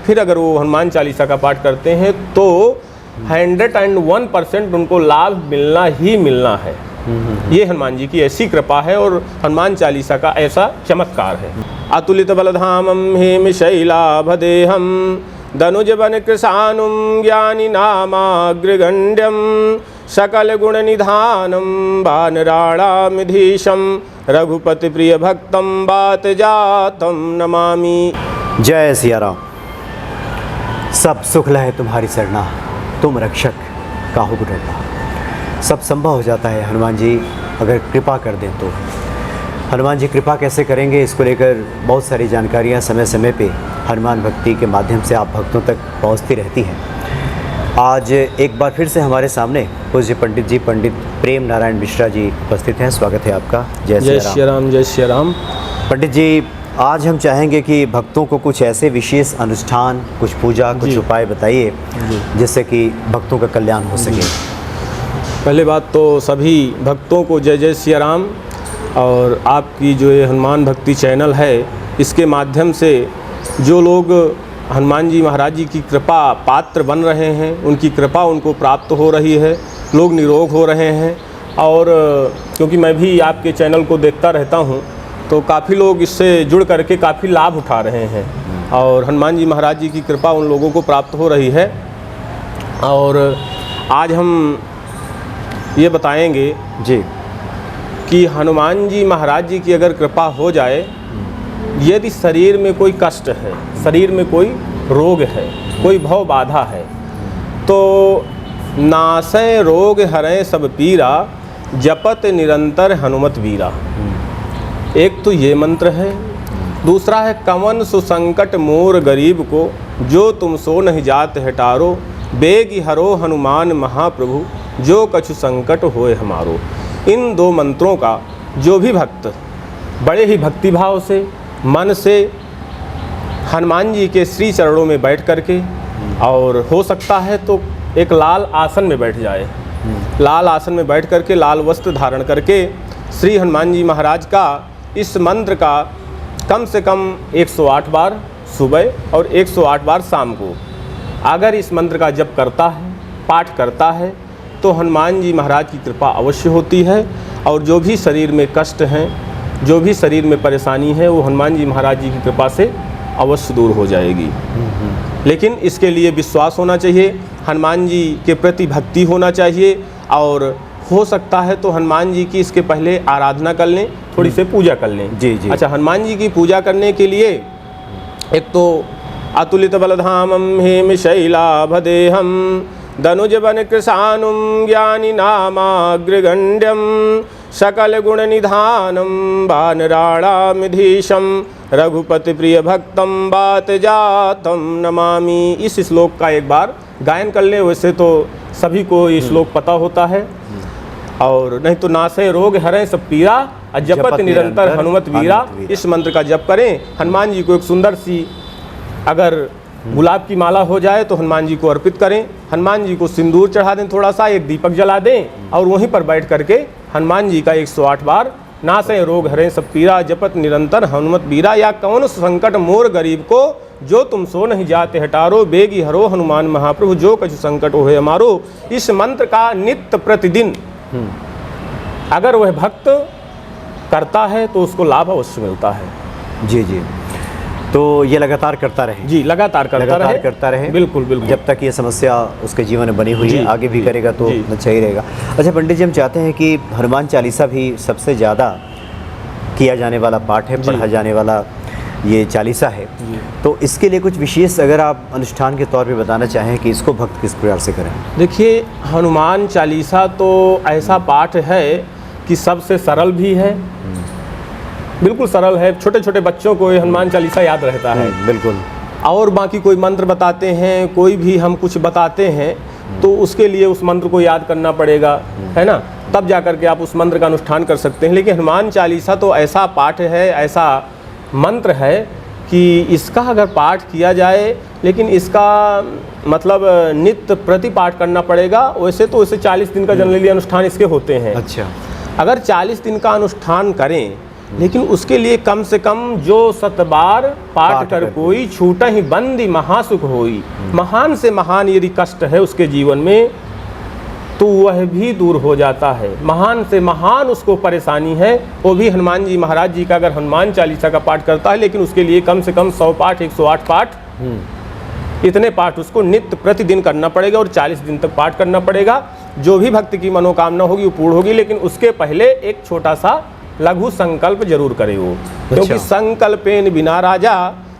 फिर अगर वो हनुमान चालीसा का पाठ करते हैं तो 101% उनको लाभ मिलना ही मिलना है। ये हनुमान जी की ऐसी कृपा है और हनुमान चालीसा का ऐसा चमत्कार है। अतुलित बलधामम हेम शैलाभदेहम धनुज बन कृशानुम ज्ञानी नामाग्रगण्यम सकल गुण निधानम वानराणामिधीशम रघुपति प्रिय भक्तम बात जातम नमामि। जय सिया राम। सब सुख लहे तुम्हारी सरना, तुम रक्षक काहू को डरना। सब संभव हो जाता है हनुमान जी अगर कृपा कर दें तो। हनुमान जी कृपा कैसे करेंगे, इसको लेकर बहुत सारी जानकारियां समय समय पे हनुमान भक्ति के माध्यम से आप भक्तों तक पहुंचती रहती हैं। आज एक बार फिर से हमारे सामने पूज्य पंडित जी, पंडित प्रेम नारायण मिश्रा जी उपस्थित हैं। स्वागत है आपका। जय श्री राम। जय श्री राम। पंडित जी, आज हम चाहेंगे कि भक्तों को कुछ ऐसे विशेष अनुष्ठान, कुछ पूजा, कुछ उपाय बताइए जिससे कि भक्तों का कल्याण हो सके। पहले बात तो सभी भक्तों को जय जय श्री राम। और आपकी जो ये हनुमान भक्ति चैनल है, इसके माध्यम से जो लोग हनुमान जी महाराज जी की कृपा पात्र बन रहे हैं, उनकी कृपा उनको प्राप्त हो रही है, लोग निरोग हो रहे हैं। और क्योंकि मैं भी आपके चैनल को देखता रहता हूं, तो काफ़ी लोग इससे जुड़ करके काफ़ी लाभ उठा रहे हैं और हनुमान जी महाराज जी की कृपा उन लोगों को प्राप्त हो रही है। और आज हम ये बताएंगे जी कि हनुमान जी महाराज जी की अगर कृपा हो जाए, यदि शरीर में कोई कष्ट है, शरीर में कोई रोग है, कोई भव बाधा है, तो नासै रोग हरै सब पीरा जपत निरंतर हनुमत वीरा। एक तो ये मंत्र है। दूसरा है कवन सुसंकट मोर गरीब को जो तुम सो नहीं जात हटारो बेगी हरो हनुमान महाप्रभु जो कछु संकट होए हमारो। इन दो मंत्रों का जो भी भक्त बड़े ही भक्तिभाव से, मन से हनुमान जी के श्री चरणों में बैठ करके, और हो सकता है तो एक लाल आसन में बैठ जाए, लाल आसन में बैठ करके लाल वस्त्र धारण करके श्री हनुमान जी महाराज का इस मंत्र का कम से कम 108 बार सुबह और 108 बार शाम को अगर इस मंत्र का जप करता है, पाठ करता है, तो हनुमान जी महाराज की कृपा अवश्य होती है। और जो भी शरीर में कष्ट हैं, जो भी शरीर में परेशानी है, वो हनुमान जी महाराज जी की कृपा से अवश्य दूर हो जाएगी। लेकिन इसके लिए विश्वास होना चाहिए, हनुमान जी के प्रति भक्ति होना चाहिए। और हो सकता है तो हनुमान जी की इसके पहले आराधना कर लें, थोड़ी से पूजा कर लें। जी जी। अच्छा, हनुमान जी की पूजा करने के लिए एक तो अतुलित बलधामम हेम शैलाभदेहम धनुज बन कृशानुम ज्ञानी नामाग्रगण्यम सकल गुण निधानम वानराणामिधीशम रघुपति प्रिय भक्तम बात जातम नमामि। इस श्लोक का एक बार गायन कर ले। वैसे तो सभी को ये श्लोक पता होता है, और नहीं तो नासै रोग हरै सब पीरा जपत निरंतर हनुमत वीरा। इस मंत्र का जप करें। हनुमान जी को एक सुंदर सी अगर गुलाब की माला हो जाए तो हनुमान जी को अर्पित करें, हनुमान जी को सिंदूर चढ़ा दें, थोड़ा सा एक दीपक जला दें, और वहीं पर बैठ करके हनुमान जी का 108 बार नासै रोग हरै सब पीरा जपत निरंतर हनुमत वीरा, या कौन संकट मोर गरीब को जो तुम सो नहीं जाते हटारो बेगी हरो हनुमान महाप्रभु जो कछु संकट होए हमारो। इस मंत्र का नित्य प्रतिदिन अगर वह भक्त करता है तो उसको लाभ अवश्य मिलता है। जी जी। तो ये लगातार करता रहे। जी, लगातार करता रहे। बिल्कुल बिल्कुल। जब तक ये समस्या उसके जीवन में बनी हुई है, आगे भी करेगा तो अच्छा ही रहेगा। अच्छा पंडित जी, हम चाहते हैं कि हनुमान चालीसा भी सबसे ज़्यादा किया जाने वाला पाठ है, पढ़ा जाने वाला ये चालीसा है, तो इसके लिए कुछ विशेष अगर आप अनुष्ठान के तौर पे बताना चाहें कि इसको भक्त किस प्रकार से करें। देखिए, हनुमान चालीसा तो ऐसा पाठ है कि सबसे सरल भी है, बिल्कुल सरल है। छोटे छोटे बच्चों को ये हनुमान चालीसा याद रहता है। बिल्कुल। और बाकी कोई मंत्र बताते हैं, कोई भी हम कुछ बताते हैं, तो उसके लिए उस मंत्र को याद करना पड़ेगा, है ना, तब जा कर के आप उस मंत्र का अनुष्ठान कर सकते हैं। लेकिन हनुमान चालीसा तो ऐसा पाठ है, ऐसा मंत्र है कि इसका अगर पाठ किया जाए, लेकिन इसका मतलब नित्य प्रति पाठ करना पड़ेगा। वैसे तो वैसे 40 दिन का जनरली अनुष्ठान इसके होते हैं। अच्छा। अगर 40 दिन का अनुष्ठान करें लेकिन उसके लिए कम से कम जो 7 बार पाठ कर कोई छूटा ही बंदी महासुख होई। महान से महान यदि कष्ट है उसके जीवन में तो वह भी दूर हो जाता है। महान से महान उसको परेशानी है, वो भी हनुमान जी महाराज जी का अगर हनुमान चालीसा का पाठ करता है, लेकिन उसके लिए कम से कम 100 पाठ 108 पाठ इतने पाठ उसको नित्य प्रतिदिन करना पड़ेगा और 40 दिन तक पाठ करना पड़ेगा। जो भी भक्त की मनोकामना होगी वो पूर्ण होगी, लेकिन उसके पहले एक छोटा सा लघु संकल्प जरूर करे वो, क्योंकि संकल्पेन बिना राजा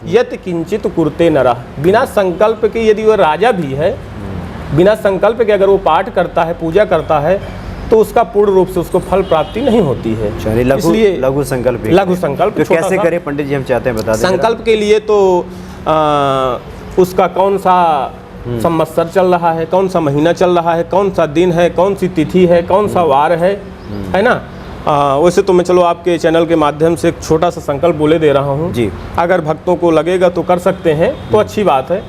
यत किंचित कुरते नरः। बिना संकल्प के यदि वह राजा भी है, बिना संकल्प के अगर वो पाठ करता है, पूजा करता है, तो उसका पूर्ण रूप से उसको फल प्राप्ति नहीं होती है। इसलिए लघु संकल्प, लघु संकल्प तो कैसे करें पंडित जी, हम चाहते हैं बता दें। संकल्प के लिए तो उसका कौन सा संवत्सर चल रहा है, कौन सा महीना चल रहा है, कौन सा दिन है, कौन सी तिथि है, कौन सा वार है ना। वैसे तो मैं चलो आपके चैनल के माध्यम से एक छोटा सा संकल्प बोले दे रहा हूँ जी। अगर भक्तों को लगेगा तो कर सकते हैं, तो अच्छी बात है।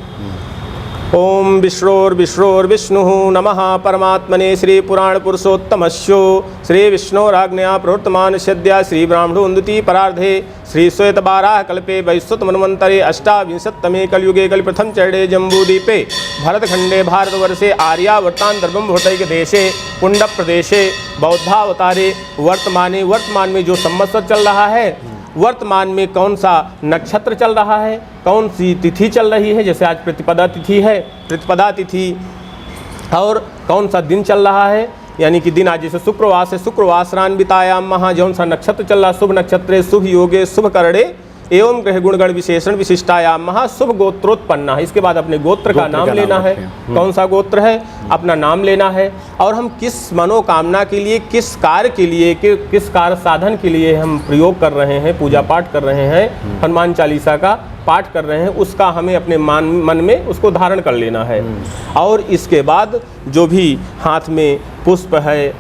ओम विष्णोर्विष्णुः नमः परमात्मने श्री पुराण पुरुषोत्तमस्यो श्री विष्णोराज्ञया प्रवर्तमान सद्या श्री ब्राह्मणोन्दति परार्धे श्री श्वेत बाराह कल्पे वैश्वत मन्वन्तरे अष्टाविंशत्तमे कलयुगे कलिप्रथम चरणे जम्बूदीपे भरतखंडे भारतवर्षे आर्यावर्तान्तर्गम भूतैक देशे पुण्ड प्रदेशे बौद्धावतारे वर्तमान में जो संवत्सर चल रहा है, वर्तमान में कौन सा नक्षत्र चल रहा है, कौन सी तिथि चल रही है, जैसे आज प्रतिपदा तिथि है, प्रतिपदा तिथि, और कौन सा दिन चल रहा है, यानी कि दिन आज जैसे शुक्रवास है, शुक्रवासरान्वितायाम महा, जौन सा नक्षत्र चल रहा है, शुभ नक्षत्रे शुभ योगे शुभ करणे एवं ग्रह गुणगण विशेषण विशिष्टायाम महा शुभ गोत्रोत्पन्ना है। इसके बाद अपने गोत्र का नाम लेना है, कौन सा गोत्र है अपना नाम लेना है, और हम किस मनोकामना के लिए, किस कार्य के लिए, किस कार्य साधन के लिए हम प्रयोग कर रहे हैं, पूजा पाठ कर रहे हैं, हनुमान चालीसा का पाठ कर रहे हैं, उसका हमें अपने मन में उसको धारण कर लेना है। और इसके बाद जो भी हाथ में पुष्प है,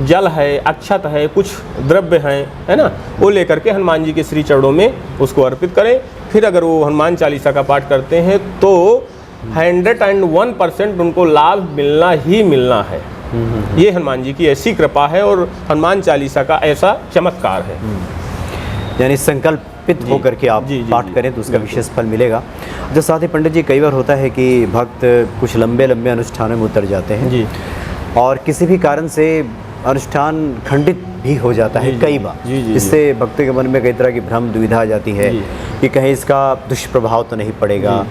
जल है, अक्षत है, कुछ द्रव्य हैं, है ना, वो लेकर के हनुमान जी के श्री चरणों में उसको अर्पित करें। फिर अगर वो हनुमान चालीसा का पाठ करते हैं तो 101% उनको लाभ मिलना ही मिलना है। ये हनुमान जी की ऐसी कृपा है और हनुमान चालीसा का ऐसा चमत्कार है। यानी संकल्पित होकर के आप पाठ करें तो उसका विशेष फल मिलेगा। जो साथ ही पंडित जी, कई बार होता है कि भक्त कुछ लंबे लंबे अनुष्ठानों में उतर जाते हैं जी, और किसी भी कारण से अनुष्ठान खंडित भी हो जाता है कई बार। इससे भक्त के मन में कई तरह की भ्रम दुविधा आ जाती है कि कहीं इसका दुष्प्रभाव तो नहीं पड़ेगा,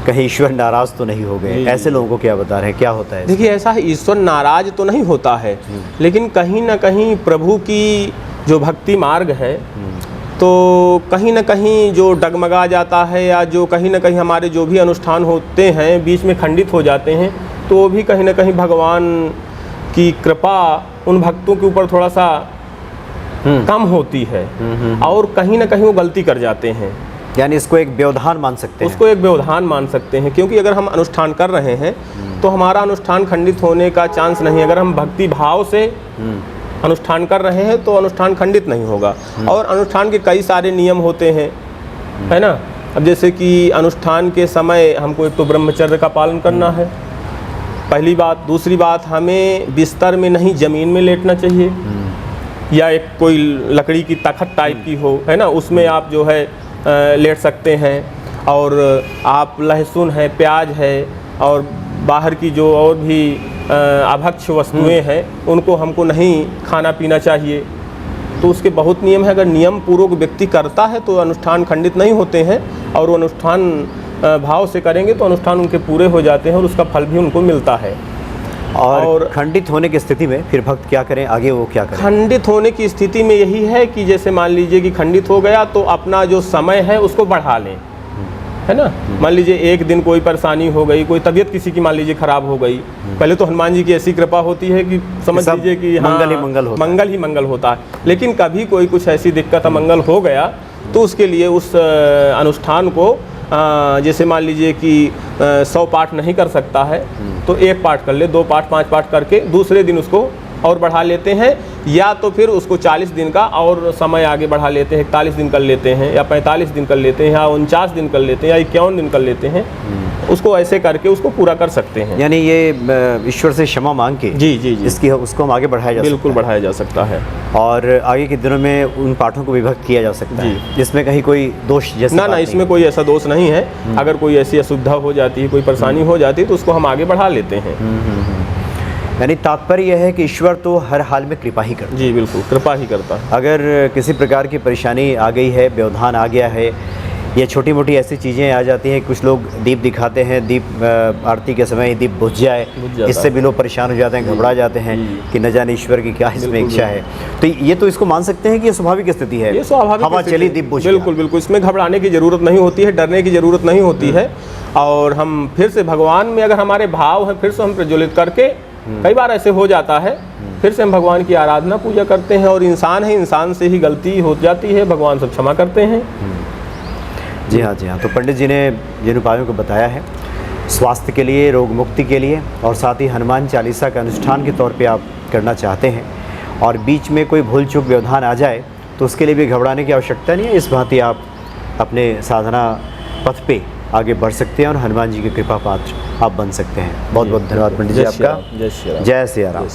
कहीं ईश्वर नाराज तो नहीं हो गए। ऐसे लोगों को क्या बता रहे हैं, क्या होता है? देखिए, ऐसा है, ईश्वर नाराज तो नहीं होता है, लेकिन कहीं ना कहीं प्रभु की जो भक्ति मार्ग है तो कहीं ना कहीं जो डगमगा जाता है, या जो कहीं ना कहीं हमारे जो भी अनुष्ठान होते हैं बीच में खंडित हो जाते हैं, तो वो भी कहीं ना कहीं भगवान की कृपा उन भक्तों के ऊपर थोड़ा सा कम होती है, और कहीं ना कहीं वो गलती कर जाते हैं। यानी इसको एक व्यवधान मान सकते हैं, उसको एक व्यवधान मान सकते हैं, क्योंकि अगर हम अनुष्ठान कर रहे हैं तो हमारा अनुष्ठान खंडित होने का चांस नहीं। अगर हम भक्ति भाव से अनुष्ठान कर रहे हैं तो अनुष्ठान खंडित नहीं होगा। और अनुष्ठान के कई सारे नियम होते हैं, है ना। अब जैसे कि अनुष्ठान के समय हमको एक तो ब्रह्मचर्य का पालन करना है, पहली बात। दूसरी बात, हमें बिस्तर में नहीं, ज़मीन में लेटना चाहिए, या एक कोई लकड़ी की तख्त टाइप की हो, है ना, उसमें आप जो है लेट सकते हैं। और आप लहसुन है, प्याज है, और बाहर की जो और भी अभक्ष्य वस्तुएं हैं उनको हमको नहीं खाना पीना चाहिए। तो उसके बहुत नियम है। अगर नियम पूर्वक व्यक्ति करता है तो अनुष्ठान खंडित नहीं होते हैं, और वो अनुष्ठान भाव से करेंगे तो अनुष्ठान उनके पूरे हो जाते हैं और उसका फल भी उनको मिलता है। और खंडित होने की स्थिति में फिर भक्त क्या करें, आगे वो क्या करें? खंडित होने की स्थिति में यही है कि जैसे मान लीजिए कि खंडित हो गया तो अपना जो समय है उसको बढ़ा लें, है ना। मान लीजिए एक दिन कोई परेशानी हो गई, कोई तबीयत किसी की मान लीजिए खराब हो गई, पहले तो हनुमान जी की ऐसी कृपा होती है कि समझ लीजिए कि मंगल ही मंगल होता है। लेकिन कभी कोई कुछ ऐसी दिक्कत अमंगल हो गया तो उसके लिए उस अनुष्ठान को जैसे मान लीजिए कि 100 पाठ नहीं कर सकता है तो 1 पाठ कर ले, 2 पाठ 5 पाठ करके दूसरे दिन उसको और बढ़ा लेते हैं, या तो फिर उसको 40 दिन का और समय आगे बढ़ा लेते हैं, 41 दिन कर लेते हैं, या 45 दिन कर लेते हैं, या 49 दिन कर लेते हैं, या 51 दिन कर लेते हैं। उसको ऐसे करके उसको पूरा कर सकते हैं। यानी ये ईश्वर से क्षमा मांग के जी जी जी इसकी उसको हम आगे बढ़ाया जा सकता है। बिल्कुल बढ़ाया जा सकता है। और आगे के दिनों में उन पाठों को विभक्त किया जा सकता है, जिसमें कहीं कोई दोष जैसे ना इसमें कोई ऐसा दोष नहीं है। अगर कोई ऐसी असुविधा हो जाती है, कोई परेशानी हो जाती है, तो उसको हम आगे बढ़ा लेते हैं। यानी तात्पर्य यह है कि ईश्वर तो हर हाल में कृपा ही करता है। जी बिल्कुल, कृपा ही करता है। अगर किसी प्रकार की परेशानी आ गई है, व्यवधान आ गया है, ये छोटी मोटी ऐसी चीज़ें आ जाती हैं, कुछ लोग दीप दिखाते हैं, दीप आरती के समय ही दीप बुझ जाए, इससे भी लोग परेशान हो जाते हैं, घबरा जाते हैं कि न जाने ईश्वर की क्या इसमें इच्छा है। तो ये तो इसको मान सकते हैं कि ये स्वाभाविक स्थिति है, ये स्वाभाविक हवा स्थिति चली है। दीप बुझ गया। बिल्कुल बिल्कुल, इसमें घबराने की ज़रूरत नहीं होती है, डरने की ज़रूरत नहीं होती है। और हम फिर से भगवान में अगर हमारे भाव हैं, फिर से हम प्रज्वलित करके, कई बार ऐसे हो जाता है, फिर से हम भगवान की आराधना पूजा करते हैं। और इंसान है, इंसान से ही गलती हो जाती है, भगवान सब क्षमा करते हैं। जी हाँ, जी हाँ। तो पंडित जी ने जिन उपायों को बताया है स्वास्थ्य के लिए, रोग मुक्ति के लिए, और साथ ही हनुमान चालीसा का अनुष्ठान के तौर पे आप करना चाहते हैं, और बीच में कोई भूल चूक व्यवधान आ जाए तो उसके लिए भी घबराने की आवश्यकता नहीं है। इस भांति आप अपने साधना पथ पे आगे बढ़ सकते हैं और हनुमान जी की कृपा पात्र आप बन सकते हैं। बहुत बहुत धन्यवाद पंडित जी आपका। जय श्री राम। जय श्री राम।